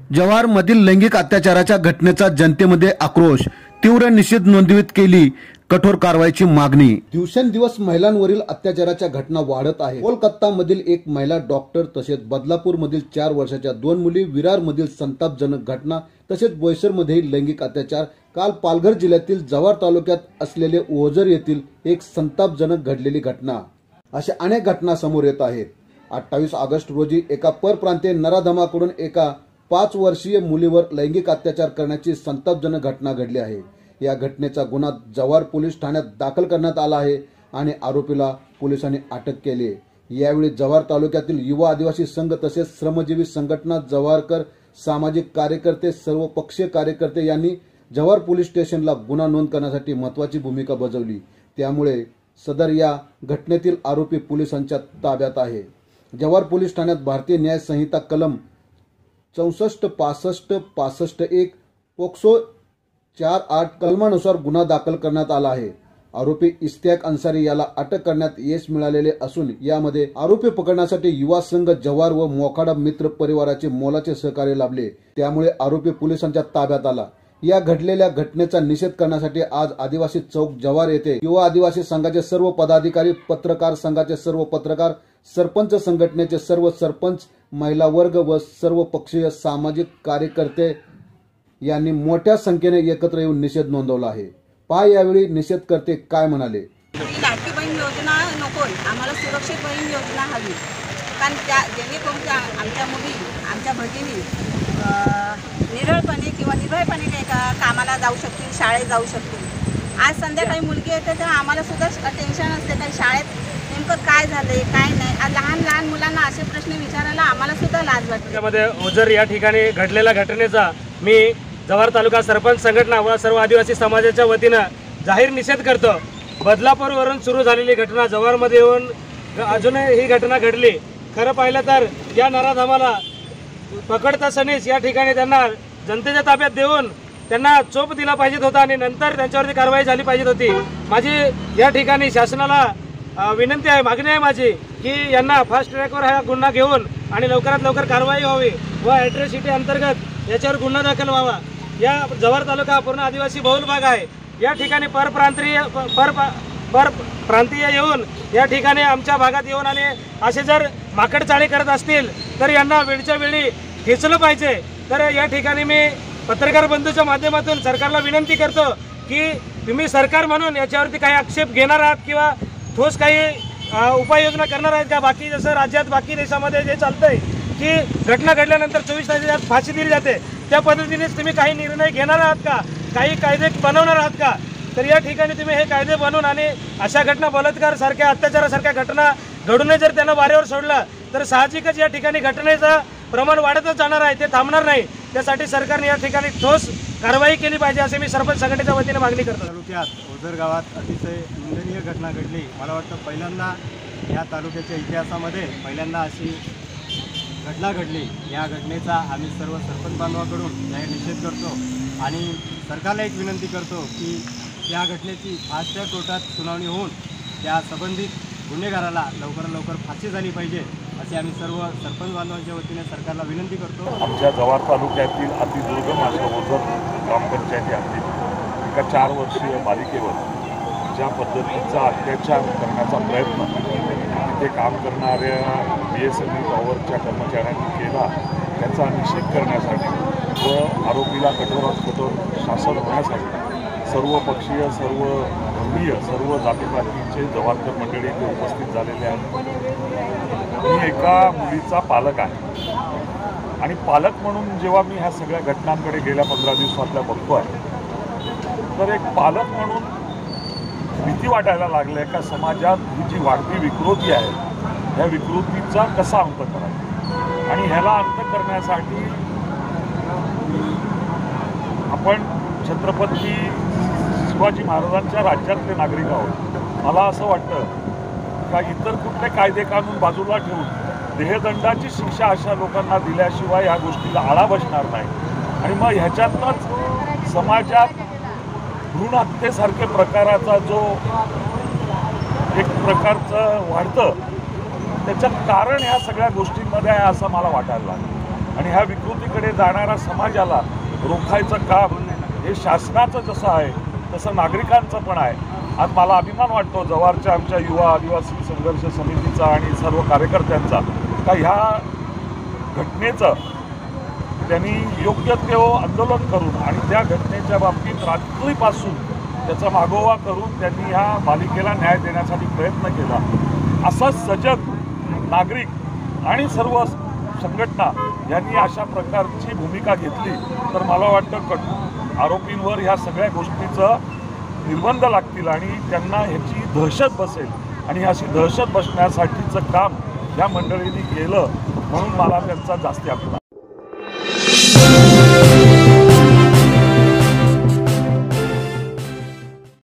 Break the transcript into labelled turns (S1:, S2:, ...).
S1: जव्हारमधील लैंगिक अत्याचाराच्या घटनेचा जनतेमध्ये आक्रोश, तीव्र निषेध नोंदवित केली, कठोर कारवाईची मागणी। दिवसेंदिवस महिलांवरील अत्याचाराच्या घटना वाढत आहे। कोलकातामधील एक महिला डॉक्टर तसेच बदलापूरमधील 4 वर्षाच्या 2 मुली, विरारमधील संतापजनक घटना तसेच बोईसरमधील लैंगिक अत्याचार, काल पालघर जिल्ह्यातील जव्हार तालुक्यात असलेले ओझर येथील एक संतापजनक घडलेली घटना, अशा अनेक घटना समोर येत आहेत। 28 ऑगस्ट रोजी एका परप्रांतीय नराधमाकडून एका 5 वर्षीय मुलीवर लैंगिक अत्याचार करण्याची संतापजनक घटना घडली आहे। या घटनेचा गुन्हा जव्हार पोलीस ठाण्यात दाखल करण्यात आला आहे आणि आरोपीला पोलिसांनी अटक केली आहे। यावेळी जव्हार तालुक्यातील युवा आदिवासी संघ तसेच श्रमजीवी संघटना, जव्हारकर सामाजिक कार्यकर्ते, सर्व पक्षीय कार्यकर्ते यांनी जव्हार पोलीस स्टेशनला गुन्हा नोंद करण्यासाठी महत्त्वाची भूमिका बजावली। त्यामुळे सदर या घटनेतील आरोपी पोलिसांच्या ताब्यात आहे। जव्हार पोलीस ठाण्यात भारतीय न्याय संहिता कलम 64, 65, 65(1), पोक्सो 4(8) कलमानुसार गुन्हा दाखल करण्यात आला आहे। आरोपी इस्तियाक अन्सारी याला अटक करण्यात यश मिळालेले असून यामध्ये आरोपी पकडण्यासाठी युवा संघ जव्हार व मोखाडा मित्र परिवाराचे मोलाचे सहकार्य लाभले। त्यामुळे आरोपी पोलिसांच्या ताब्यात आला। या घडलेल्या घटनेचा निषेध करण्यासाठी आज आदिवासी चौक जव्हार येथे युवा आदिवासी संघाचे सर्व पदाधिकारी, पत्रकार संघाचे सर्व पत्रकार, सरपंच संघटनेचे सर्व सरपंच, महिला वर्ग व सर्व पक्षीय सामाजिक कार्यकर्ते यांनी मोठ्या संख्येने एकत्र येऊन निषेध नोंदवला आहे। पहा यावेळी निषेधकर्ते काय म्हणाले।
S2: लाडकी बहीण योजना नकोय, आम्हाला सुरक्षित बहीण योजना हवी, कारण जेणेकरून आमच्या मुली, आमच्या भगिनी निरळपणे किंवा निर्भयपणे कामाला जाऊ शकतील, शाळेत जाऊ शकतील। आज संध्याकाळी मुलगी येते तर आम्हाला सुद्धा टेन्शन असते, काही शाळेत नेमकं काय झालंय काय नाही। आज लहान लहान मुलांना असे प्रश्न विचारायला आम्हाला सुद्धा लाज वाटते।
S3: त्यामध्ये ओझर या ठिकाणी घडलेल्या घटनेचा मी जव्हार तालुका सरपंच संघटना व सर्व आदिवासी समाजाच्या वतीनं जाहीर निषेध करतो। बदलापूरवरून सुरू झालेली घटना जव्हारमध्ये येऊन अजूनही ही घटना घडली। खरं पाहिलं तर या नराधमाला पकडतासनीच या ठिकाणी त्यांना जनतेच्या ताब्यात देऊन त्यांना चोप दिला पाहिजे होता आणि नंतर त्यांच्यावरती कारवाई झाली पाहिजे होती। माझी या ठिकाणी शासनाला विनंती आहे, मागणी आहे माझी की यांना फास्ट ट्रॅकवर हा गुन्हा घेऊन आणि लवकरात लवकर कारवाई व्हावी व ॲट्रॉसिटी अंतर्गत याच्यावर गुन्हा दाखल व्हावा। या जव्हार तालुका पूर्ण आदिवासी बहुल भाग आहे। या ठिकाणी परप्रांतीय येऊन या ठिकाणी आमच्या भागात येऊन आणि असे जर माकडचाळी करत असतील तर यांना वेळच्या वेळी खेचलं पाहिजे। तर या ठिकाणी मी पत्रकार बंधूच्या माध्यमातून सरकारला विनंती करतो की तुम्ही सरकार म्हणून याच्यावरती काही आक्षेप घेणार आहात किंवा ठोस काही उपाययोजना करणार आहेत का? बाकी जसं राज्यात बाकी देशामध्ये जे चालतंय की घटना घडल्यानंतर 24 तासात फाशी दिली जाते, त्या पद्धतीनेच तुम्ही काही निर्णय घेणार आहात का? काही कायदे बनवणार आहात का? तर या ठिकाणी तुम्ही हे कायदे बनवून आणि अशा घटना, बलात्कार सारख्या, अत्याचारासारख्या घटना घडून जर त्यांना वाऱ्यावर सोडलं तर साहजिकच या ठिकाणी घटनेचं प्रमाण वाढतच जाणार आहे, ते थांबणार नाही। त्यासाठी सरकारने या ठिकाणी ठोस कारवाई केली पाहिजे असे मी सरपंच संघटनेच्या वतीने मागणी करतो।
S4: तालुक्यात ओझर गावात अतिशय निंदनीय घटना घडली। मला वाटतं पहिल्यांदा या तालुक्याच्या इतिहासामध्ये पहिल्यांदा अशी घटना घडली। या घटनेचा आम्ही सर्व सरपंच बांधवाकडून जाहीर निषेध करतो आणि सरकारला एक विनंती करतो की या घटनेची फास्ट कोर्टात सुनावणी होऊन त्या संबंधित गुन्हेगाराला लवकरात लवकर फाशी झाली पाहिजे असे आम्ही सर्व सरपंच बांधवांच्या वतीने सरकारला विनंती करतो।
S5: आमच्या जव्हार तालुक्यातील अतिदुर्गम अशा ओझर ग्रामपंचायती हद्दीत एका 4 वर्षीय बालिकेवर ज्या पद्धतीचा अत्याचार करण्याचा प्रयत्न तिथे काम करणाऱ्या BSNL पॉवरच्या कर्मचाऱ्यांनी केला, त्याचा निषेध करण्यासाठी व आरोपीला कठोरात कठोर शासन होण्यासाठी सर्व पक्षीय, सर्व धर्मीय, सर्व जातीपातीचे जव्हारकर मंडळी इथे उपस्थित झालेले आहेत। मी एका मुलीचा पालक आहे आणि पालक म्हणून जेव्हा मी ह्या सगळ्या घटनांकडे गेल्या 15 दिवसातल्या बघतो आहे तर एक पालक म्हणून भीती वाटायला लागली आहे का समाजात ही जी वाढती विकृती आहे ह्या विकृतीचा कसा अंत करायचा आणि ह्याला अंत करण्यासाठी आपण छत्रपती शिवाजी महाराजांच्या राज्यातले नागरिक आहोत। मला असं वाटतं का इतर कुठले कायदे कानून बाजूला ठेवून देहदंडाची शिक्षा अशा लोकांना दिल्याशिवाय ह्या गोष्टीला आळा बसणार नाही आणि मग ह्याच्यातच समाजात भ्रूण हत्येसारखे प्रकाराचा जो एक प्रकारचं वाढतं त्याच्यात कारण ह्या सगळ्या गोष्टींमध्ये आहे असं मला वाटायला लागलं। आणि ह्या विकृतीकडे जाणाऱ्या समाजाला रोखायचं काम हे शासनाचं जसं आहे तसं नागरिकांचं पण आहे. आज मला अभिमान वाटतो जव्हारच्या आमच्या युवा आदिवासी संघर्ष समितीचा आणि सर्व कार्यकर्त्यांचा का ह्या घटनेचं त्यांनी योग्य ते आंदोलन करून आणि त्या घटनेच्या बाबतीत रात्रीपासून त्याचा मागोवा करून त्यांनी ह्या बालिकेला न्याय देण्यासाठी प्रयत्न केला. असा सजग नागरिक आणि सर्व संघटना यांनी अशा प्रकारची भूमिका घेतली तर मला वाटतं आरोपींवर ह्या सगळ्या गोष्टीचं निर्बंध लागतील आणि त्यांना ह्याची दहशत बसेल आणि अशी दहशत बसण्यासाठीचं काम या मंडळींनी केलं म्हणून मला त्यांचा जास्ती अभिमान.